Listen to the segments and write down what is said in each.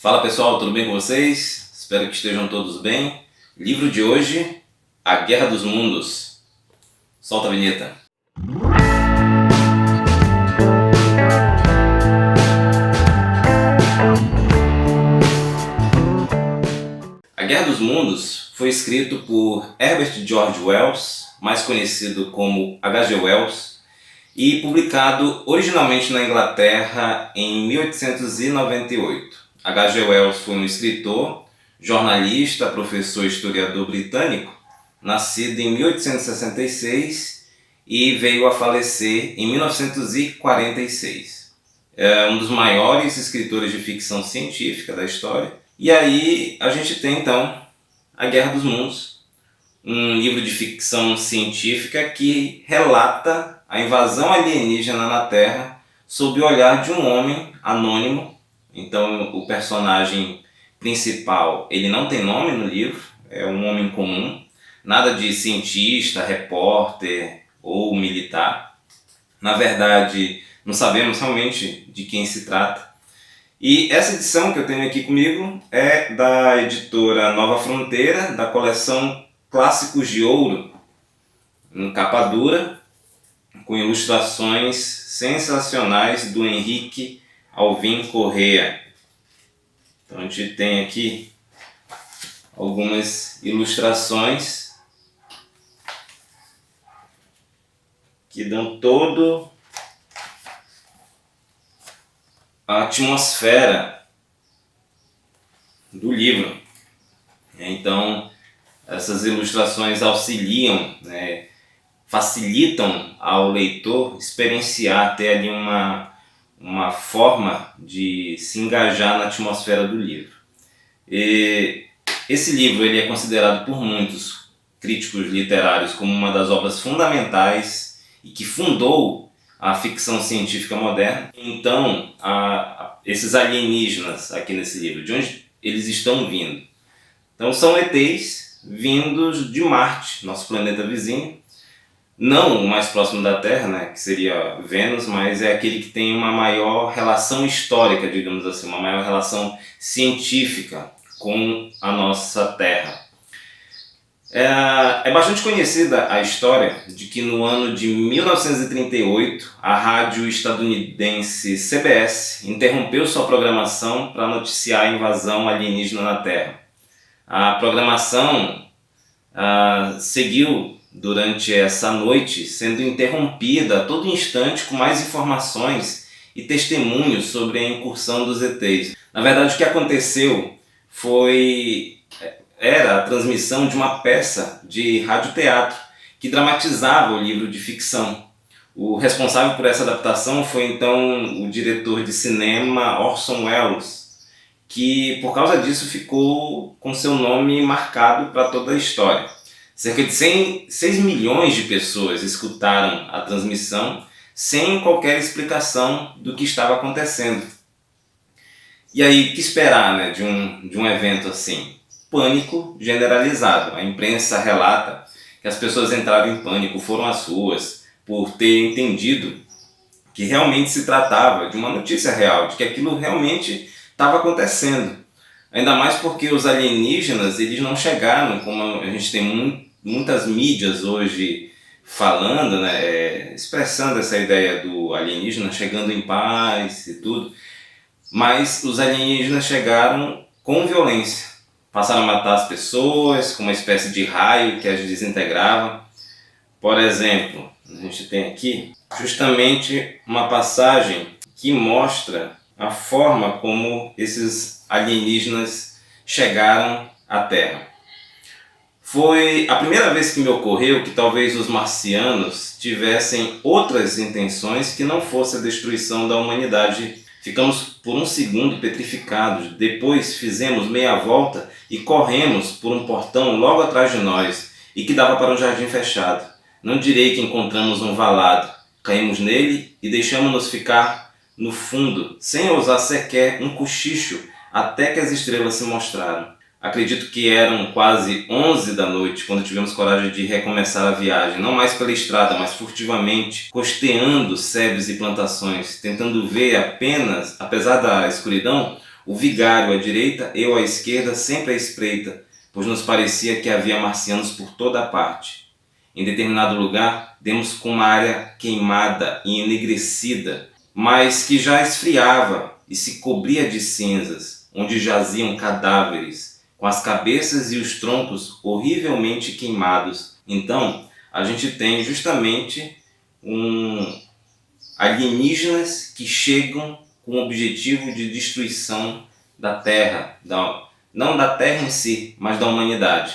Fala pessoal, tudo bem com vocês? Espero que estejam todos bem. Livro de hoje, A Guerra dos Mundos. Solta a vinheta. A Guerra dos Mundos foi escrito por Herbert George Wells, mais conhecido como H.G. Wells, e publicado originalmente na Inglaterra em 1898. H.G. Wells foi um escritor, jornalista, professor e historiador britânico, nascido em 1866 e veio a falecer em 1946. É um dos maiores escritores de ficção científica da história. E aí a gente tem então A Guerra dos Mundos, um livro de ficção científica que relata a invasão alienígena na Terra sob o olhar de um homem anônimo. Então o personagem principal, ele não tem nome no livro, é um homem comum, nada de cientista, repórter ou militar. Na verdade, não sabemos realmente de quem se trata. E essa edição que eu tenho aqui comigo é da editora Nova Fronteira, da coleção Clássicos de Ouro, em capa dura, com ilustrações sensacionais do Henrique Alvim Correa. Então a gente tem aqui algumas ilustrações que dão todo a atmosfera do livro. Então essas ilustrações auxiliam, facilitam ao leitor experienciar, ter ali uma forma de se engajar na atmosfera do livro. E esse livro ele é considerado por muitos críticos literários como uma das obras fundamentais e que fundou a ficção científica moderna. Então, esses alienígenas aqui nesse livro, de onde eles estão vindo? Então são ETs vindos de Marte, nosso planeta vizinho. Não o mais próximo da Terra, que seria Vênus, mas é aquele que tem uma maior relação histórica, digamos assim, uma maior relação científica com a nossa Terra. É bastante conhecida a história de que no ano de 1938 a rádio estadunidense CBS interrompeu sua programação para noticiar a invasão alienígena na Terra. A programação seguiu durante essa noite, sendo interrompida a todo instante com mais informações e testemunhos sobre a incursão dos ETs. Na verdade, o que aconteceu era a transmissão de uma peça de radioteatro que dramatizava o livro de ficção. O responsável por essa adaptação foi então o diretor de cinema Orson Welles, que por causa disso ficou com seu nome marcado para toda a história. Cerca de 6 milhões de pessoas escutaram a transmissão sem qualquer explicação do que estava acontecendo. E aí, o que esperar de um evento assim? Pânico generalizado. A imprensa relata que as pessoas entraram em pânico, foram às ruas por ter entendido que realmente se tratava de uma notícia real, de que aquilo realmente estava acontecendo. Ainda mais porque os alienígenas, eles não chegaram, como a gente tem muitas mídias hoje falando, expressando essa ideia do alienígena chegando em paz e tudo, mas os alienígenas chegaram com violência. Passaram a matar as pessoas com uma espécie de raio que as desintegrava. Por exemplo, a gente tem aqui justamente uma passagem que mostra a forma como esses alienígenas chegaram à Terra. Foi a primeira vez que me ocorreu que talvez os marcianos tivessem outras intenções que não fosse a destruição da humanidade. Ficamos por um segundo petrificados, depois fizemos meia volta e corremos por um portão logo atrás de nós e que dava para um jardim fechado. Não direi que encontramos um valado, caímos nele e deixamos-nos ficar no fundo, sem ousar sequer um cochicho, até que as estrelas se mostraram. Acredito que eram quase 11 da noite quando tivemos coragem de recomeçar a viagem, não mais pela estrada, mas furtivamente, costeando sebes e plantações, tentando ver apenas, apesar da escuridão, o vigário à direita, eu à esquerda, sempre à espreita, pois nos parecia que havia marcianos por toda a parte. Em determinado lugar, demos com uma área queimada e enegrecida, mas que já esfriava e se cobria de cinzas, onde jaziam cadáveres, com as cabeças e os troncos horrivelmente queimados. Então, a gente tem justamente alienígenas que chegam com o objetivo de destruição da Terra, não da Terra em si, mas da humanidade.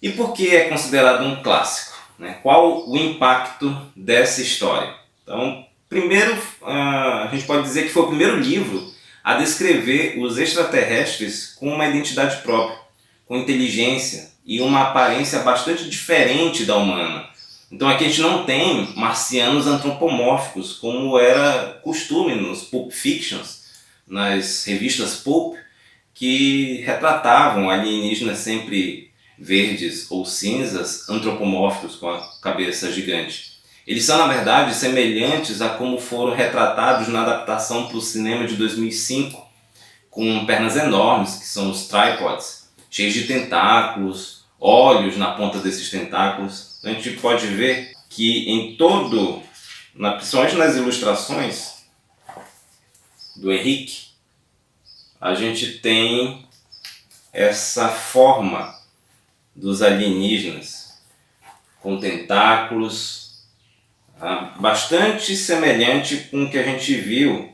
E por que é considerado um clássico, né? Qual o impacto dessa história? Então, primeiro, a gente pode dizer que foi o primeiro livro a descrever os extraterrestres com uma identidade própria, com inteligência e uma aparência bastante diferente da humana. Então aqui a gente não tem marcianos antropomórficos, como era costume nos Pulp Fictions, nas revistas Pulp, que retratavam alienígenas sempre verdes ou cinzas, antropomórficos com a cabeça gigante. Eles são, na verdade, semelhantes a como foram retratados na adaptação para o cinema de 2005, com pernas enormes, que são os tripods, cheios de tentáculos, olhos na ponta desses tentáculos. Então, a gente pode ver que em todo, principalmente nas ilustrações do Henrique, a gente tem essa forma dos alienígenas com tentáculos, bastante semelhante com o que a gente viu,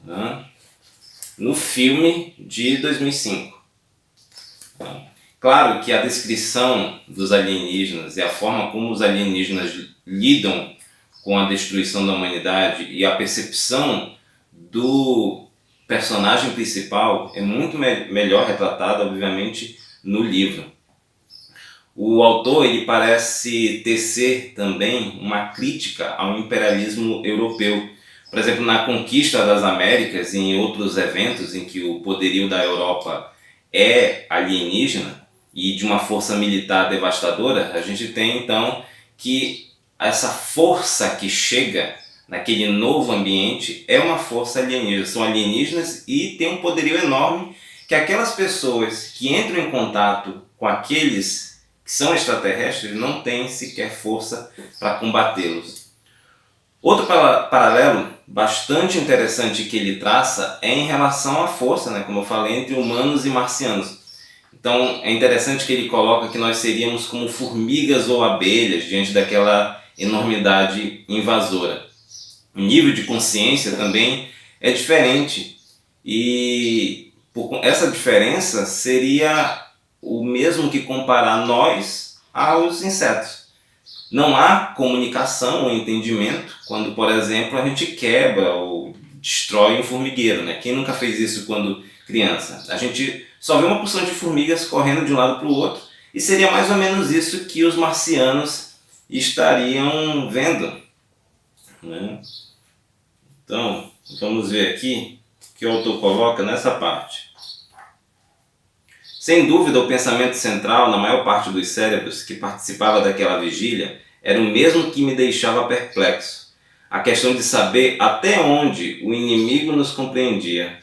né, no filme de 2005. Claro que a descrição dos alienígenas e a forma como os alienígenas lidam com a destruição da humanidade e a percepção do personagem principal é muito melhor retratada, obviamente, no livro. O autor ele parece tecer também uma crítica ao imperialismo europeu. Por exemplo, na conquista das Américas e em outros eventos em que o poderio da Europa é alienígena e de uma força militar devastadora, a gente tem então que essa força que chega naquele novo ambiente é uma força alienígena. São alienígenas e tem um poderio enorme que aquelas pessoas que entram em contato com aqueles que são extraterrestres não têm sequer força para combatê-los. Outro paralelo bastante interessante que ele traça é em relação à força, né, como eu falei, entre humanos e marcianos. Então é interessante que ele coloca que nós seríamos como formigas ou abelhas diante daquela enormidade invasora. O nível de consciência também é diferente e essa diferença seria o mesmo que comparar nós aos insetos. Não há comunicação ou entendimento quando, por exemplo, a gente quebra ou destrói um formigueiro, né? Quem nunca fez isso quando criança? A gente só vê uma porção de formigas correndo de um lado para o outro e seria mais ou menos isso que os marcianos estariam vendo, né? Então, vamos ver aqui o que o autor coloca nessa parte. Sem dúvida, o pensamento central na maior parte dos cérebros que participava daquela vigília era o mesmo que me deixava perplexo. A questão de saber até onde o inimigo nos compreendia.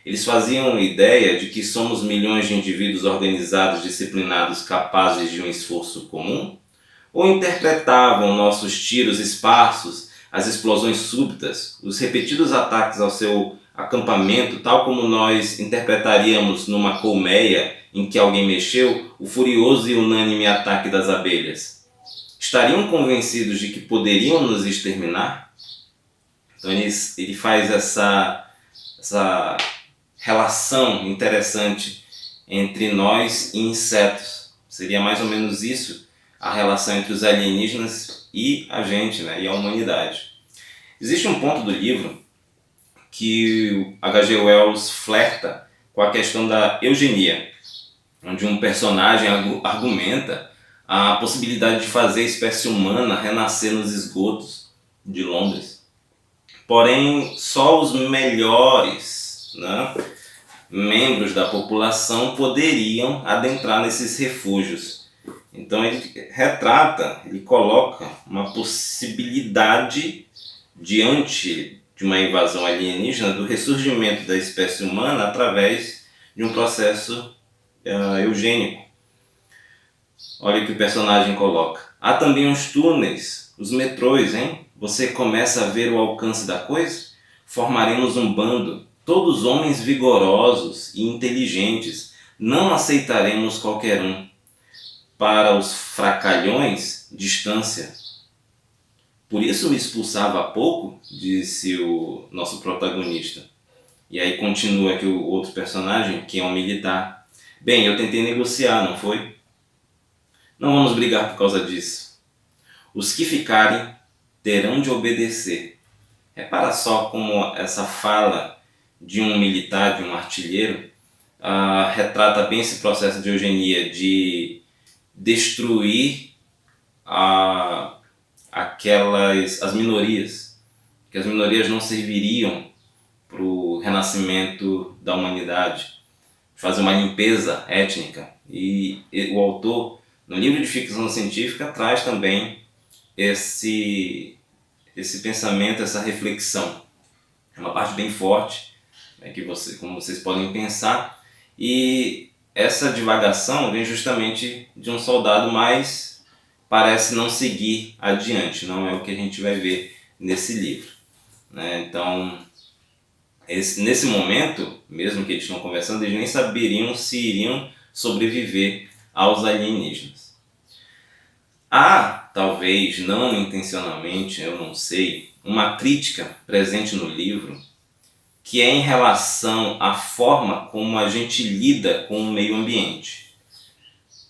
Eles faziam ideia de que somos milhões de indivíduos organizados, disciplinados, capazes de um esforço comum? Ou interpretavam nossos tiros esparsos, as explosões súbitas, os repetidos ataques ao seu acampamento, tal como nós interpretaríamos numa colmeia em que alguém mexeu o furioso e unânime ataque das abelhas? Estariam convencidos de que poderiam nos exterminar? Então ele faz essa relação interessante entre nós e insetos. Seria mais ou menos isso, a relação entre os alienígenas e a gente, né, e a humanidade. Existe um ponto do livro que o H.G. Wells flerta com a questão da eugenia, onde um personagem argumenta a possibilidade de fazer a espécie humana renascer nos esgotos de Londres. Porém, só os melhores, né, membros da população poderiam adentrar nesses refúgios. Então ele coloca uma possibilidade diante de de uma invasão alienígena do ressurgimento da espécie humana através de um processo eugênico. Olha o que o personagem coloca. Há também os túneis, os metrôs, hein? Você começa a ver o alcance da coisa? Formaremos um bando, todos homens vigorosos e inteligentes. Não aceitaremos qualquer um. Para os fracalhões, distância. Por isso me expulsava há pouco, disse o nosso protagonista. E aí continua aqui o outro personagem, que é um militar. Bem, eu tentei negociar, não foi? Não vamos brigar por causa disso. Os que ficarem terão de obedecer. Repara só como essa fala de um militar, de um artilheiro, retrata bem esse processo de eugenia, de destruir as minorias, que as minorias não serviriam para o renascimento da humanidade, fazer uma limpeza étnica. E o autor, no livro de ficção científica, traz também esse pensamento, essa reflexão. É uma parte bem forte, né, como vocês podem pensar, e essa divagação vem justamente de um soldado, mas parece não seguir adiante, não é o que a gente vai ver nesse livro, né? Então, nesse momento, mesmo que eles estão conversando, eles nem saberiam se iriam sobreviver aos alienígenas. Há, talvez não intencionalmente, eu não sei, uma crítica presente no livro que é em relação à forma como a gente lida com o meio ambiente.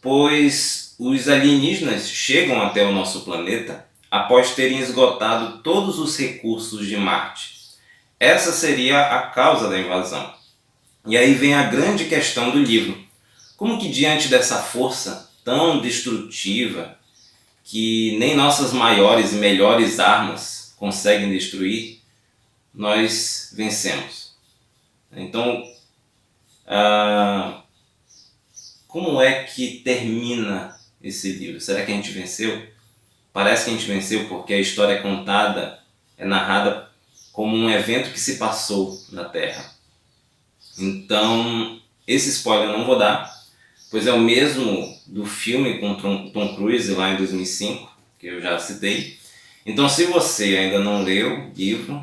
Pois os alienígenas chegam até o nosso planeta após terem esgotado todos os recursos de Marte. Essa seria a causa da invasão. E aí vem a grande questão do livro. Como que diante dessa força tão destrutiva, que nem nossas maiores e melhores armas conseguem destruir, nós vencemos? Então, como é que termina esse livro? Será que a gente venceu? Parece que a gente venceu porque a história é contada, é narrada como um evento que se passou na Terra. Então, esse spoiler eu não vou dar, pois é o mesmo do filme com Tom Cruise lá em 2005, que eu já citei. Então, se você ainda não leu o livro,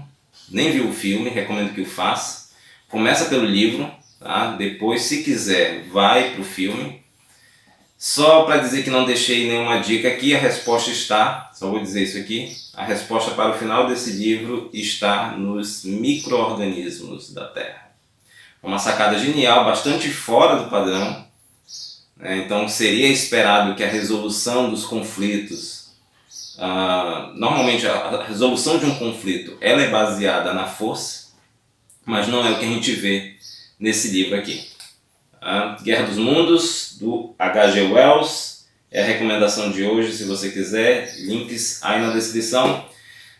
nem viu o filme, recomendo que o faça. Começa pelo livro, tá? Depois, se quiser, vai para o filme. Só para dizer que não deixei nenhuma dica aqui, a resposta está, só vou dizer isso aqui, a resposta para o final desse livro está nos micro-organismos da Terra. Uma sacada genial, bastante fora do padrão, né? Então seria esperado que a resolução dos conflitos, normalmente a resolução de um conflito, ela é baseada na força, mas não é o que a gente vê nesse livro aqui. Guerra dos Mundos, do H.G. Wells, é a recomendação de hoje. Se você quiser, links aí na descrição.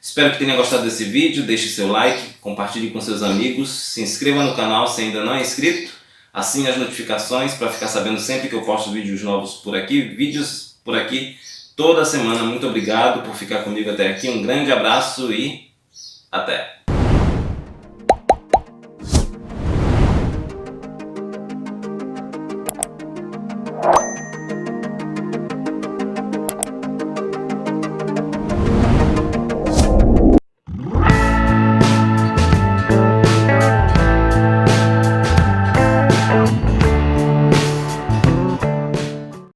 Espero que tenha gostado desse vídeo, deixe seu like, compartilhe com seus amigos, se inscreva no canal se ainda não é inscrito, assine as notificações para ficar sabendo sempre que eu posto vídeos novos por aqui, toda semana. Muito obrigado por ficar comigo até aqui, um grande abraço e até!